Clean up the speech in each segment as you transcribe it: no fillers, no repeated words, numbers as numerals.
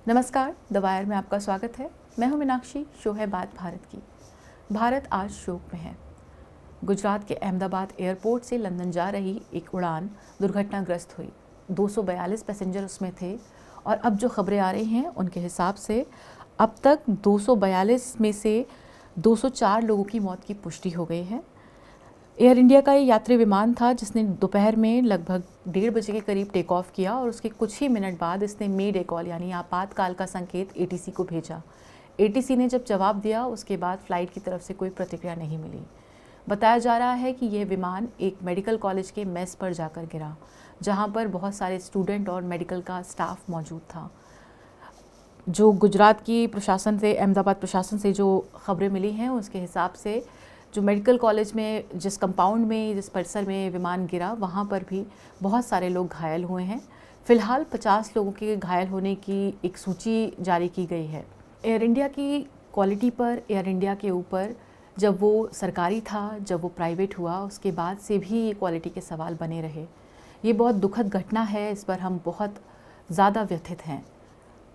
नमस्कार, the wire में आपका स्वागत है। मैं हूं मीनाक्षी। शो है बात भारत की। भारत आज शोक में है। गुजरात के अहमदाबाद एयरपोर्ट से लंदन जा रही एक उड़ान दुर्घटनाग्रस्त हुई। 242 पैसेंजर उसमें थे और अब जो खबरें आ रही हैं उनके हिसाब से अब तक 242 में से 204 लोगों की मौत की पुष्टि हो गई है। एयर इंडिया का ये यात्री विमान था जिसने दोपहर में लगभग 1:30 के करीब टेक ऑफ किया और उसके कुछ ही मिनट बाद इसने मेडे कॉल यानी आपातकाल का संकेत एटीसी को भेजा। एटीसी ने जब जवाब दिया उसके बाद फ्लाइट की तरफ से कोई प्रतिक्रिया नहीं मिली। बताया जा रहा है कि यह विमान एक मेडिकल कॉलेज के मेस पर जाकर गिरा, जहां पर बहुत सारे स्टूडेंट और मेडिकल का स्टाफ मौजूद था। जो गुजरात की प्रशासन से, अहमदाबाद प्रशासन से जो खबरें मिली हैं उसके हिसाब से जो मेडिकल कॉलेज में जिस कंपाउंड में, जिस परिसर में विमान गिरा, वहाँ पर भी बहुत सारे लोग घायल हुए हैं। फ़िलहाल 50 लोगों के घायल होने की एक सूची जारी की गई है। एयर इंडिया की क्वालिटी पर, एयर इंडिया के ऊपर जब वो सरकारी था, जब वो प्राइवेट हुआ, उसके बाद से भी ये क्वालिटी के सवाल बने रहे। ये बहुत दुखद घटना है, इस पर हम बहुत ज़्यादा व्यथित हैं।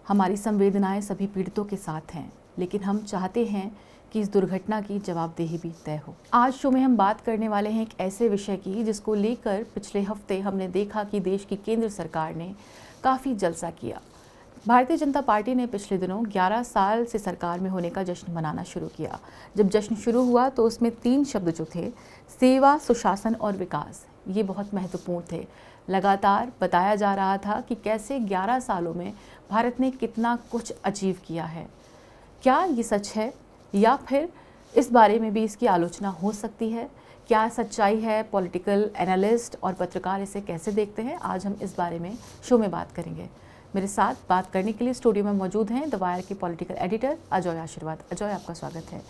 हमारी संवेदनाएं सभी पीड़ितों के साथ हैं, लेकिन हम चाहते हैं कि इस दुर्घटना की जवाबदेही भी तय हो। आज शो में हम बात करने वाले हैं एक ऐसे विषय की जिसको लेकर पिछले हफ्ते हमने देखा कि देश की केंद्र सरकार ने काफ़ी जलसा किया। भारतीय जनता पार्टी ने पिछले दिनों 11 साल से सरकार में होने का जश्न मनाना शुरू किया। जब जश्न शुरू हुआ तो उसमें 3 शब्द जो थे, सेवा, सुशासन और विकास, ये बहुत महत्वपूर्ण थे। लगातार बताया जा रहा था कि कैसे 11 सालों में भारत ने कितना कुछ अचीव किया है। क्या ये सच है या फिर इस बारे में भी इसकी आलोचना हो सकती है? क्या सच्चाई है? पॉलिटिकल एनालिस्ट और पत्रकार इसे कैसे देखते हैं? आज हम इस बारे में शो में बात करेंगे। मेरे साथ बात करने के लिए स्टूडियो में मौजूद हैं द वायर के पॉलिटिकल एडिटर अजय आशीर्वाद। अजय, आपका स्वागत है।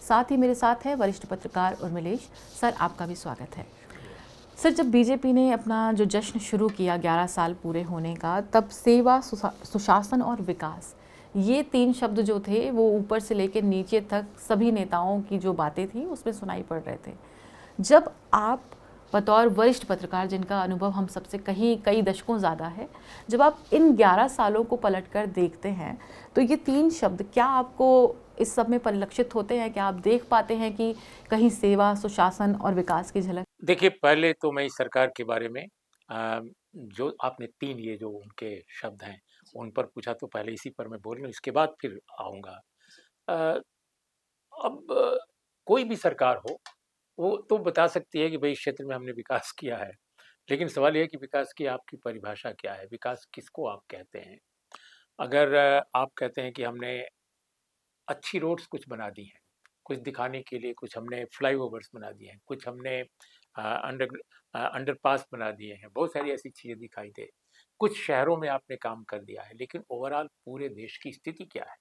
साथ ही मेरे साथ है वरिष्ठ पत्रकार उर्मिलेश। सर, आपका भी स्वागत है। सर, जब बीजेपी ने अपना जो जश्न शुरू किया 11 साल पूरे होने का, तब सेवा, सुशासन और विकास, ये 3 शब्द जो थे वो ऊपर से लेकर नीचे तक सभी नेताओं की जो बातें थी उसमें सुनाई पड़ रहे थे। जब आप बतौर वरिष्ठ पत्रकार, जिनका अनुभव हम सबसे कहीं कई दशकों ज़्यादा है, जब आप इन 11 सालों को पलटकर देखते हैं तो ये 3 शब्द क्या आपको इस सब में परिलक्षित होते हैं? क्या आप देख पाते हैं कि कहीं सेवा, सुशासन और विकास की झलक? देखिए, पहले तो मैं इस सरकार के बारे में जो आपने 3 ये जो उनके शब्द हैं, उन पर पूछा तो पहले इसी पर मैं बोल लूँ, इसके बाद फिर आऊँगा। अ, अब कोई भी सरकार हो, वो तो बता सकती है कि भई इस क्षेत्र में हमने विकास किया है। लेकिन सवाल ये है कि विकास की आपकी परिभाषा क्या है? विकास किसको आप कहते हैं? अगर आप कहते हैं कि हमने अच्छी रोड्स कुछ बना दी हैं, कुछ दिखाने के लिए कुछ हमने फ्लाईओवर्स बना दिए हैं, कुछ हमने अंडरपास बना दिए हैं, बहुत सारी ऐसी चीज़ें दिखाई दे। कुछ शहरों में आपने काम कर दिया है, लेकिन ओवरऑल पूरे देश की स्थिति क्या है?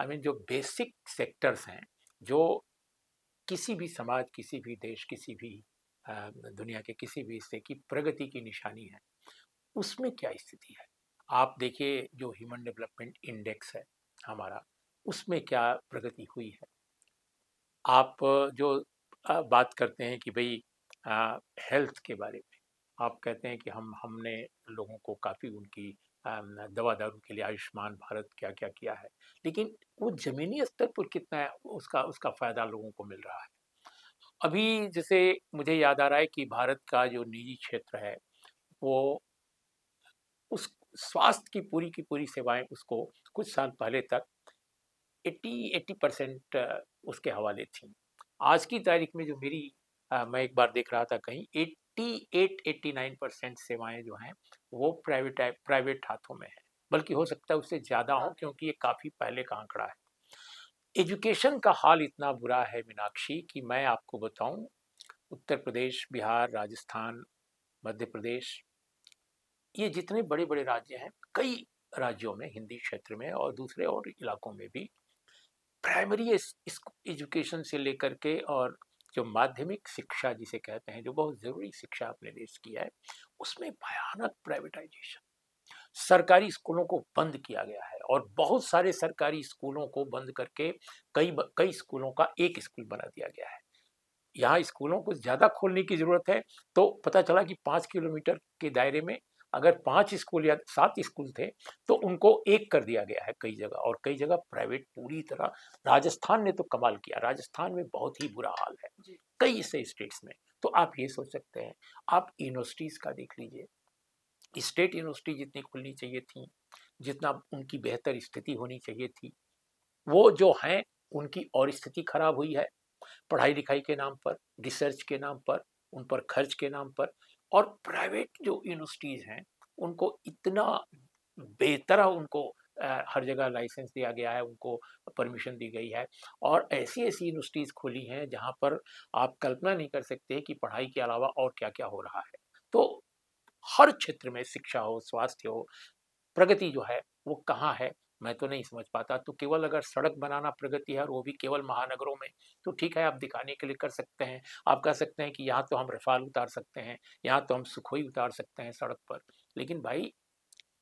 आई मीन जो बेसिक सेक्टर्स हैं, जो किसी भी समाज, किसी भी देश, किसी भी दुनिया के किसी भी हिस्से की प्रगति की निशानी है, उसमें क्या स्थिति है? आप देखिए जो ह्यूमन डेवलपमेंट इंडेक्स है हमारा, उसमें क्या प्रगति हुई है? आप जो बात करते हैं कि भई हेल्थ के बारे में, आप कहते हैं कि हमने लोगों को काफ़ी उनकी दवा-दारू के लिए आयुष्मान भारत क्या-क्या किया है। लेकिन वो ज़मीनी स्तर पर कितना है उसका उसका फ़ायदा लोगों को मिल रहा है। अभी जैसे मुझे याद आ रहा है कि भारत का जो निजी क्षेत्र है, वो उस स्वास्थ्य की पूरी सेवाएँ उसको कुछ साल पहले तक 80% उसके हवाले थी। आज की तारीख में जो मेरी मैं एक बार देख रहा था कहीं 88-89% सेवाएँ जो हैं वो प्राइवेट हाथों में हैं। बल्कि हो सकता है उससे ज़्यादा हो क्योंकि ये काफ़ी पहले का आंकड़ा है। एजुकेशन का हाल इतना बुरा है मीनाक्षी कि मैं आपको बताऊँ उत्तर प्रदेश, बिहार, राजस्थान, मध्य प्रदेश ये जितने बड़े-बड़े राज्य हैं, कई राज्यों में हिंदी क्षेत्र में और दूसरे और इलाकों में भी प्राइमरी इस एजुकेशन से लेकर के और जो माध्यमिक शिक्षा जिसे कहते हैं, जो बहुत ज़रूरी शिक्षा अपने देश की है, उसमें भयानक प्राइवेटाइज़ेशन। सरकारी स्कूलों को बंद किया गया है और बहुत सारे सरकारी स्कूलों को बंद करके कई स्कूलों का एक स्कूल बना दिया गया है। यहाँ स्कूलों को ज़्यादा खोलने की ज़रूरत है, तो पता चला कि 5 किलोमीटर के दायरे में अगर 5 स्कूल या 7 स्कूल थे तो उनको 1 कर दिया गया है कई जगह, और कई जगह प्राइवेट पूरी तरह। राजस्थान ने तो कमाल किया, राजस्थान में बहुत ही बुरा हाल है कई से स्टेट्स में। तो आप ये सोच सकते हैं, आप यूनिवर्सिटीज़ का देख लीजिए, स्टेट यूनिवर्सिटी जितनी खुलनी चाहिए थी, जितना उनकी बेहतर स्थिति होनी चाहिए थी, वो जो हैं उनकी और स्थिति खराब हुई है। पढ़ाई लिखाई के नाम पर, रिसर्च के नाम पर, उन पर खर्च के नाम पर। और प्राइवेट जो यूनिवर्सिटीज़ हैं उनको इतना बेतरह उनको हर जगह लाइसेंस दिया गया है, उनको परमिशन दी गई है, और ऐसी-ऐसी यूनिवर्सिटीज़ खुली हैं जहाँ पर आप कल्पना नहीं कर सकते कि पढ़ाई के अलावा और क्या-क्या हो रहा है। तो हर क्षेत्र में शिक्षा हो, स्वास्थ्य हो, प्रगति जो है वो कहाँ है, मैं तो नहीं समझ पाता। तो केवल अगर सड़क बनाना प्रगति है और वो भी केवल महानगरों में, तो ठीक है, आप दिखाने के लिए कर सकते हैं। आप कह सकते हैं कि यहाँ तो हम रफ़ाल उतार सकते हैं, यहाँ तो हम सुखोई उतार सकते हैं सड़क पर। लेकिन भाई,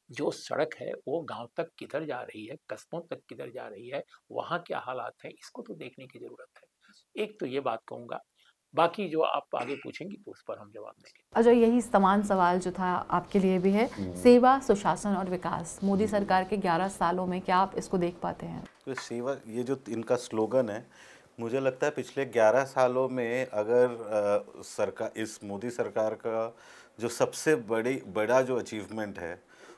जो सड़क है वो गाँव तक किधर जा रही है, कस्बों तक किधर जा रही है, वहाँ क्या हालात हैं, इसको तो देखने की ज़रूरत है। एक तो ये बात कहूँगा, बाकी जो आप आगे पूछेंगी तो उस पर हम जवाब देंगे। अजय, यही समान सवाल जो था आपके लिए भी है, सेवा, सुशासन और विकास, मोदी सरकार के 11 सालों में क्या आप इसको देख पाते हैं? तो सेवा, ये जो इनका स्लोगन है, मुझे लगता है पिछले 11 सालों में अगर सरकार, इस मोदी सरकार का जो सबसे बड़ा जो अचीवमेंट है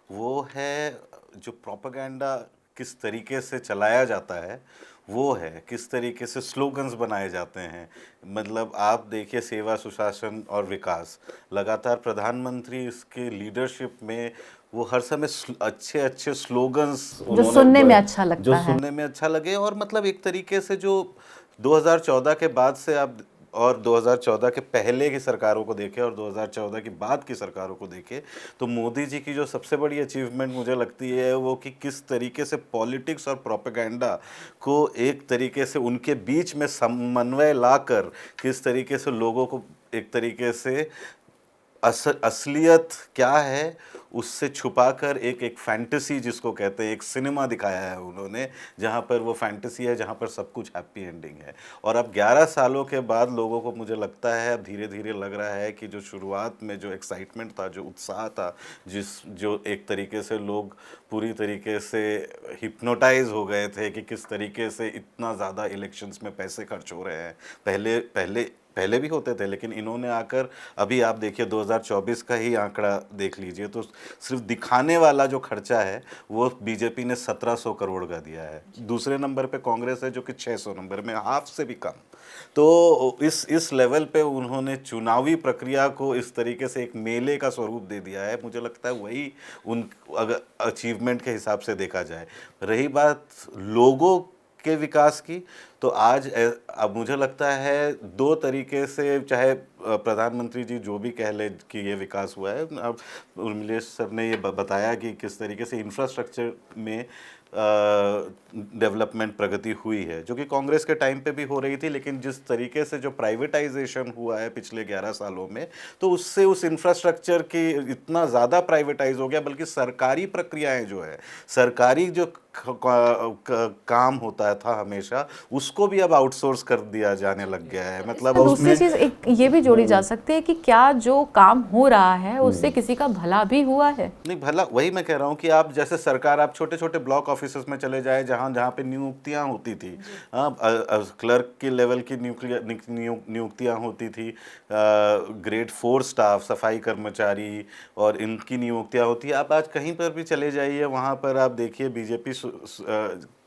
वो है जो प्रोपेगेंडा किस तरीके से चलाया जाता है, वो है किस तरीके से स्लोगन्स बनाए जाते हैं। मतलब आप देखिए, सेवा, सुशासन और विकास, लगातार प्रधानमंत्री इसके लीडरशिप में वो हर समय अच्छे अच्छे स्लोगन्स जो सुनने में अच्छा लगता जो है। सुनने में अच्छा लगे। और मतलब एक तरीके से जो 2014 के बाद से आप, और 2014 के पहले की सरकारों को देखें और 2014 की बाद की सरकारों को देखें, तो मोदी जी की जो सबसे बड़ी अचीवमेंट मुझे लगती है वो कि किस तरीके से पॉलिटिक्स और प्रोपेगेंडा को एक तरीके से उनके बीच में समन्वय लाकर, किस तरीके से लोगों को एक तरीके से असलियत क्या है उससे छुपाकर एक एक फैंटेसी, जिसको कहते हैं, एक सिनेमा दिखाया है उन्होंने, जहाँ पर वो फैंटेसी है, जहाँ पर सब कुछ हैप्पी एंडिंग है। और अब 11 सालों के बाद लोगों को, मुझे लगता है, अब धीरे धीरे लग रहा है कि जो शुरुआत में जो एक्साइटमेंट था, जो उत्साह था, जो एक तरीके से लोग पूरी तरीके से हिप्नोटाइज हो गए थे कि किस तरीके से इतना ज़्यादा इलेक्शंस में पैसे खर्च हो रहे हैं। पहले पहले पहले भी होते थे, लेकिन इन्होंने आकर, अभी आप देखिए 2024 का ही आंकड़ा देख लीजिए, तो सिर्फ दिखाने वाला जो खर्चा है वो बीजेपी ने 1700 करोड़ का दिया है। दूसरे नंबर पे कांग्रेस है जो कि 600 नंबर में, हाफ से भी कम। तो इस लेवल पे उन्होंने चुनावी प्रक्रिया को इस तरीके से एक मेले का स्वरूप दे दिया है। मुझे लगता है वही उन, अगर अचीवमेंट के हिसाब से देखा जाए। रही बात लोगों के विकास की, तो आज अब मुझे लगता है दो तरीके से, चाहे प्रधानमंत्री जी जो भी कह ले कि ये विकास हुआ है, अब उर्मिलेश सर ने ये बताया कि किस तरीके से इंफ्रास्ट्रक्चर में डेवलपमेंट प्रगति हुई है, जो कि कांग्रेस के टाइम पे भी हो रही थी, लेकिन जिस तरीके से जो प्राइवेटाइजेशन हुआ है पिछले 11 सालों में, तो उससे उस इंफ्रास्ट्रक्चर की इतना ज़्यादा प्राइवेटाइज हो गया, बल्कि सरकारी प्रक्रियाएं जो है, सरकारी जो काम होता था हमेशा, उसको भी अब आउटसोर्स कर दिया जाने लग गया है। मतलब दूसरी चीज एक ये भी जोड़ी जा सकती है कि क्या जो काम हो रहा है उससे किसी का भला भी हुआ है? नहीं, भला वही मैं कह रहा हूँ कि आप जैसे सरकार, आप छोटे छोटे ब्लॉक ऑफिसेस में चले जाए, जहाँ जहाँ पे नियुक्तियाँ होती थी, क्लर्क के लेवल की नियुक्तियाँ होती थी, ग्रेड 4 स्टाफ, सफाई कर्मचारी, और इनकी नियुक्तियाँ होती है। आप आज कहीं पर भी चले जाइए, वहाँ पर आप देखिए बीजेपी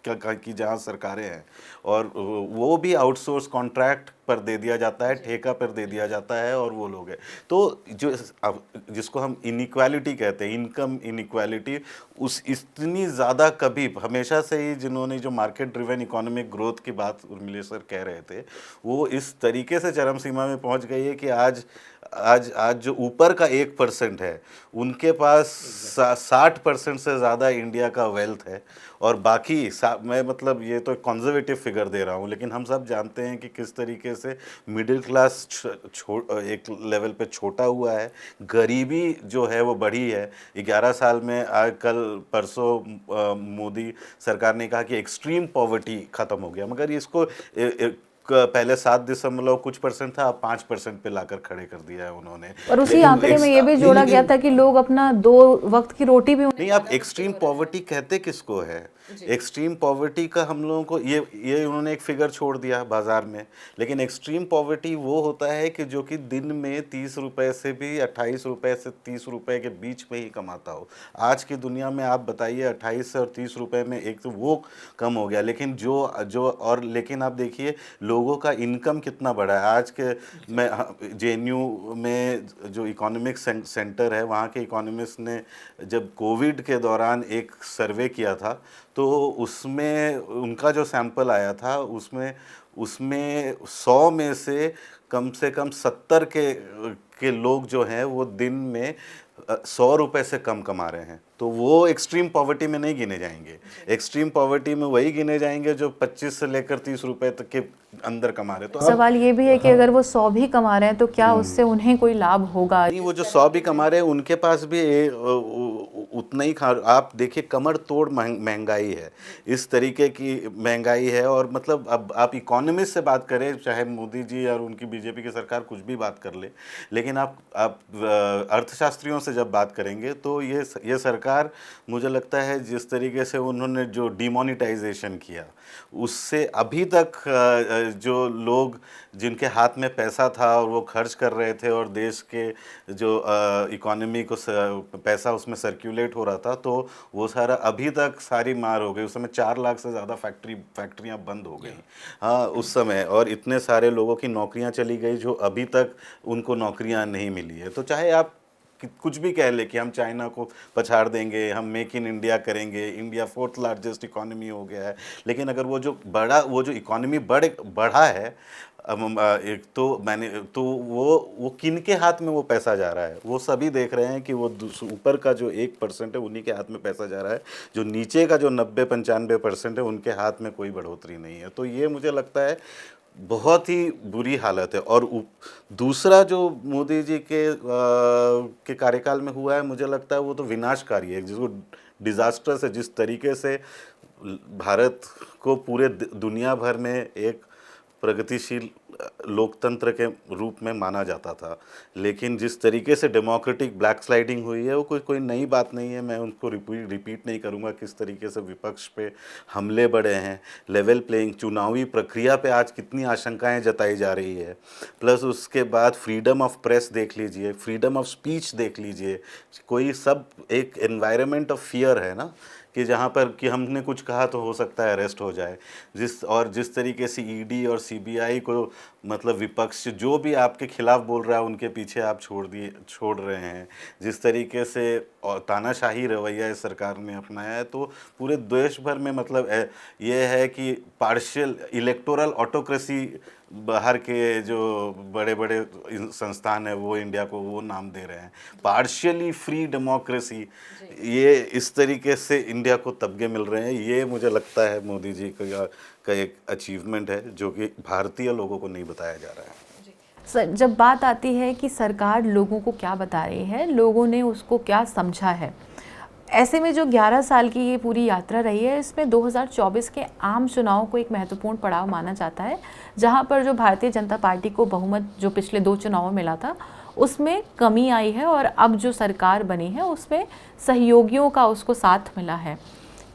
की जहाँ सरकारें हैं, और वो भी आउटसोर्स कॉन्ट्रैक्ट पर दे दिया जाता है, ठेका पर दे दिया जाता है, और वो लोग हैं। तो जो अब जिसको हम इनइक्वालिटी कहते हैं, इनकम इनइक्वालिटी, उस इतनी ज़्यादा कभी, हमेशा से ही जिन्होंने जो मार्केट ड्रिवन इकोनॉमिक ग्रोथ की बात उर्मिलेश सर कह रहे थे, वो इस तरीके से चरम सीमा में पहुंच गई है कि आज आज आज जो ऊपर का 1% है, उनके पास 60% से ज़्यादा इंडिया का वेल्थ है। और बाकी मैं, मतलब ये तो एक कंजर्वेटिव फिगर दे रहा हूँ, लेकिन हम सब जानते हैं कि किस तरीके से मिडिल क्लास एक लेवल पे छोटा हुआ है, गरीबी जो है वो बढ़ी है 11 साल में। आज कल परसों मोदी सरकार ने कहा कि एक्सट्रीम पॉवर्टी ख़त्म हो गया, मगर इसको पहले 7 दशमलव कुछ परसेंट था, अब 5% पे लाकर खड़े कर दिया है उन्होंने। और उसी लेकिन आंकड़े में ये भी जोड़ा गया था कि लोग अपना 2 वक्त की रोटी भी उन्हें नहीं, आप एक्सट्रीम पॉवर्टी कहते किसको है? एक्सट्रीम पॉवर्टी का हम लोगों को ये उन्होंने एक फिगर छोड़ दिया बाजार में, लेकिन एक्सट्रीम पॉवर्टी वो होता है कि जो कि दिन में 30 रुपए से भी 28 रुपए से 30 रुपए के बीच में ही कमाता हो। आज की दुनिया में आप बताइए 28 और 30 रुपए में एक तो वो कम हो गया, लेकिन जो जो और लेकिन आप देखिए लोगों का इनकम कितना बढ़ा है। आज के मैं जेएनयू में जो इकोनॉमिक सेंटर है, वहाँ के इकोनॉमिस्ट ने जब कोविड के दौरान एक सर्वे किया था, तो उसमें उनका जो सैंपल आया था उसमें उसमें 100 में से कम 70 के लोग जो हैं वो दिन में 100 रुपए से कम कमा रहे हैं। तो वो एक्सट्रीम पॉवर्टी में नहीं गिने जाएंगे। एक्सट्रीम पॉवर्टी में वही गिने जाएंगे जो 25 से लेकर 30 रुपए तक के अंदर कमा रहे। तो सवाल ये भी है कि अगर वो 100 भी कमा रहे हैं तो क्या उससे उन्हें कोई लाभ होगा? नहीं, वो जो 100 भी कमा रहे हैं उनके पास भी उतना ही खा। आप देखिए कमर तोड़ महंगाई है, इस तरीके की महंगाई है। और मतलब अब आप इकोनॉमिस्ट से बात करें, चाहे मोदी जी और उनकी बीजेपी की सरकार कुछ भी बात कर ले, लेकिन आप अर्थशास्त्रियों से जब बात करेंगे तो ये सरकार, मुझे लगता है जिस तरीके से उन्होंने जो डिमोनिटाइजेशन किया, उससे अभी तक जो लोग जिनके हाथ में पैसा था और वो खर्च कर रहे थे और देश के जो इकोनॉमी को पैसा उसमें सर्कुलेट हो रहा था, तो वो सारा अभी तक सारी मार हो गई। उस समय 4 लाख से ज़्यादा फैक्ट्रियाँ बंद हो गई, हाँ उस समय। और इतने सारे लोगों की नौकरियां चली गई जो अभी तक उनको नौकरियां नहीं मिली है। तो चाहे आप कुछ भी कह ले कि हम चाइना को पछाड़ देंगे, हम मेक इन इंडिया करेंगे, इंडिया 4th लार्जेस्ट इकोनॉमी हो गया है, लेकिन अगर वो जो इकोनॉमी बढ़ा है, एक तो मैंने तो वो किन के हाथ में वो पैसा जा रहा है? वो सभी देख रहे हैं कि वो ऊपर का जो 1% है उन्हीं के हाथ में पैसा जा रहा है, जो नीचे का जो 90-95% है उनके हाथ में कोई बढ़ोतरी नहीं है। तो ये मुझे लगता है बहुत ही बुरी हालत है। और दूसरा जो मोदी जी के कार्यकाल में हुआ है, मुझे लगता है वो तो विनाशकारी है, जिसको डिजास्टर्स है। जिस तरीके से भारत को पूरे दुनिया भर में एक प्रगतिशील लोकतंत्र के रूप में माना जाता था, लेकिन जिस तरीके से डेमोक्रेटिक ब्लैक स्लाइडिंग हुई है वो कोई नई बात नहीं है। मैं उनको रिपीट नहीं करूँगा किस तरीके से विपक्ष पे हमले बढ़े हैं। लेवल प्लेइंग चुनावी प्रक्रिया पे आज कितनी आशंकाएं जताई जा रही है। प्लस उसके बाद फ्रीडम ऑफ प्रेस देख लीजिए, फ्रीडम ऑफ स्पीच देख लीजिए, कोई सब एक एनवायरनमेंट ऑफ फियर है ना, कि जहाँ पर कि हमने कुछ कहा तो हो सकता है अरेस्ट हो जाए। जिस तरीके से ईडी और सीबीआई को, मतलब विपक्ष जो भी आपके खिलाफ बोल रहा है उनके पीछे आप छोड़ रहे हैं, जिस तरीके से और तानाशाही रवैया इस सरकार ने अपनाया है, तो पूरे देश भर में मतलब ये है कि पार्शियल इलेक्टोरल ऑटोक्रेसी बाहर के जो बड़े बड़े संस्थान है वो इंडिया को वो नाम दे रहे हैं, पार्शियली फ्री डेमोक्रेसी। ये इस तरीके से इंडिया को तगमे मिल रहे हैं। ये मुझे लगता है मोदी जी का एक अचीवमेंट है जो कि भारतीय लोगों को नहीं बताया जा रहा है। सर, जब बात आती है कि सरकार लोगों को क्या बता रही है, लोगों ने उसको क्या समझा है, ऐसे में जो 11 साल की ये पूरी यात्रा रही है, इसमें 2024 के आम चुनाव को एक महत्वपूर्ण पड़ाव माना जाता है, जहां पर जो भारतीय जनता पार्टी को बहुमत जो पिछले 2 चुनावों में मिला था उसमें कमी आई है और अब जो सरकार बनी है उसमें सहयोगियों का उसको साथ मिला है।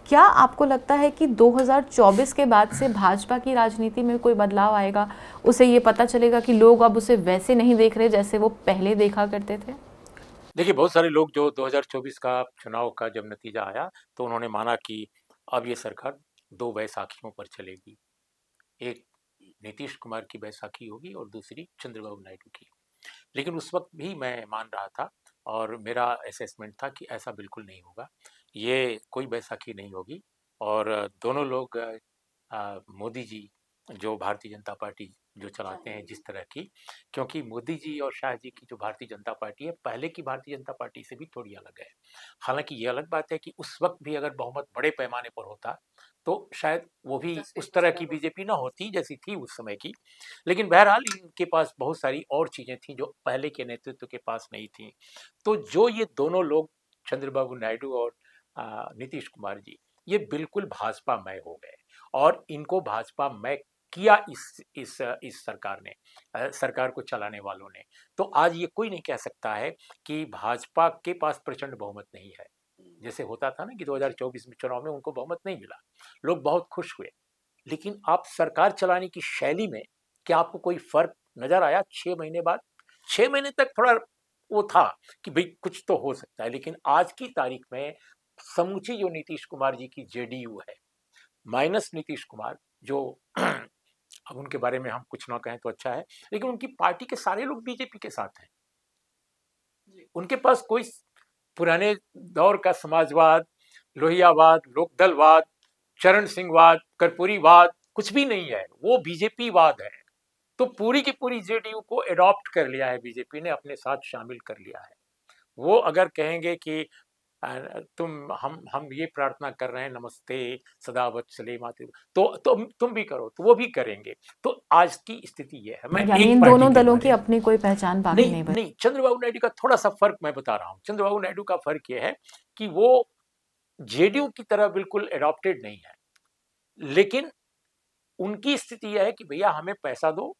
क्या आपको लगता है कि 2024 के बाद से भाजपा की राजनीति में कोई बदलाव आएगा? उसे ये पता चलेगा कि लोग अब उसे वैसे नहीं देख रहे जैसे वो पहले देखा करते थे? देखिए, बहुत सारे लोग जो 2024 का चुनाव का जब नतीजा आया तो उन्होंने माना कि अब ये सरकार 2 बैसाखियों पर चलेगी। एक नीतीश कुमार की बैसाखी होगी और दूसरी चंद्रबाबू नायडू की। लेकिन उस वक्त भी मैं मान रहा था और मेरा असेसमेंट था कि ऐसा बिल्कुल नहीं होगा। ये कोई बैसाखी नहीं होगी और दोनों लोग मोदी जी जो भारतीय जनता पार्टी जो चलाते हैं जिस तरह की, क्योंकि मोदी जी और शाह जी की जो भारतीय जनता पार्टी है पहले की भारतीय जनता पार्टी से भी थोड़ी अलग है। हालांकि ये अलग बात है कि उस वक्त भी अगर बहुमत बड़े पैमाने पर होता तो शायद वो भी उस तरह की बीजेपी ना होती जैसी थी उस समय की। लेकिन बहरहाल इनके पास बहुत सारी और चीजें थी जो पहले के नेतृत्व के पास नहीं थी। तो जो ये दोनों लोग चंद्रबाबू नायडू और नीतीश कुमार जी, ये बिल्कुल भाजपा मय हो गए और इनको भाजपा मय किया इस सरकार ने, सरकार को चलाने वालों ने, तो आज ये कोई नहीं कह सकता है कि भाजपा के पास प्रचंड बहुमत नहीं है। जैसे होता था ना कि 2024 में चुनाव में उनको बहुमत नहीं मिला, लोग बहुत खुश हुए। लेकिन आप सरकार चलाने की शैली में क्या आपको कोई फर्क नजर आया 6 महीने बाद? 6 महीने तक थोड़ा वो था कि भाई कुछ तो हो सकता है, लेकिन आज की तारीख में समूची जो नीतीश कुमार जी की जेडीयू है, माइनस नीतीश कुमार, जो अब उनके बारे में हम कुछ ना कहें तो अच्छा है, लेकिन उनकी पार्टी के सारे लोग बीजेपी के साथ हैं। उनके पास कोई पुराने दौर का समाजवाद, लोहियावाद, लोकदलवाद, चरण सिंहवाद, कर्पूरीवाद कुछ भी नहीं है, वो बीजेपी वाद है। तो पूरी की पूरी जेडीयू को एडॉप्ट कर लिया है बीजेपी ने, अपने साथ शामिल कर लिया है। वो अगर कहेंगे कि तुम हम ये प्रार्थना कर रहे हैं, नमस्ते सदा वत्सले मातृ, तो तुम भी करो, तो वो भी करेंगे। तो आज की स्थिति ये है। मैं यानी एक इन पार्टी दोनों के दलों की बारे में अपनी कोई पहचान बाकी नहीं नहीं बची। नहीं, चंद्रबाबू नायडू का थोड़ा सा फर्क मैं बता रहा हूँ। चंद्रबाबू नायडू का फर्क ये है कि वो जेडीयू की तरह बिल्कुल एडॉप्टेड नहीं है, लेकिन उनकी स्थिति यह है कि भैया हमें पैसा दो,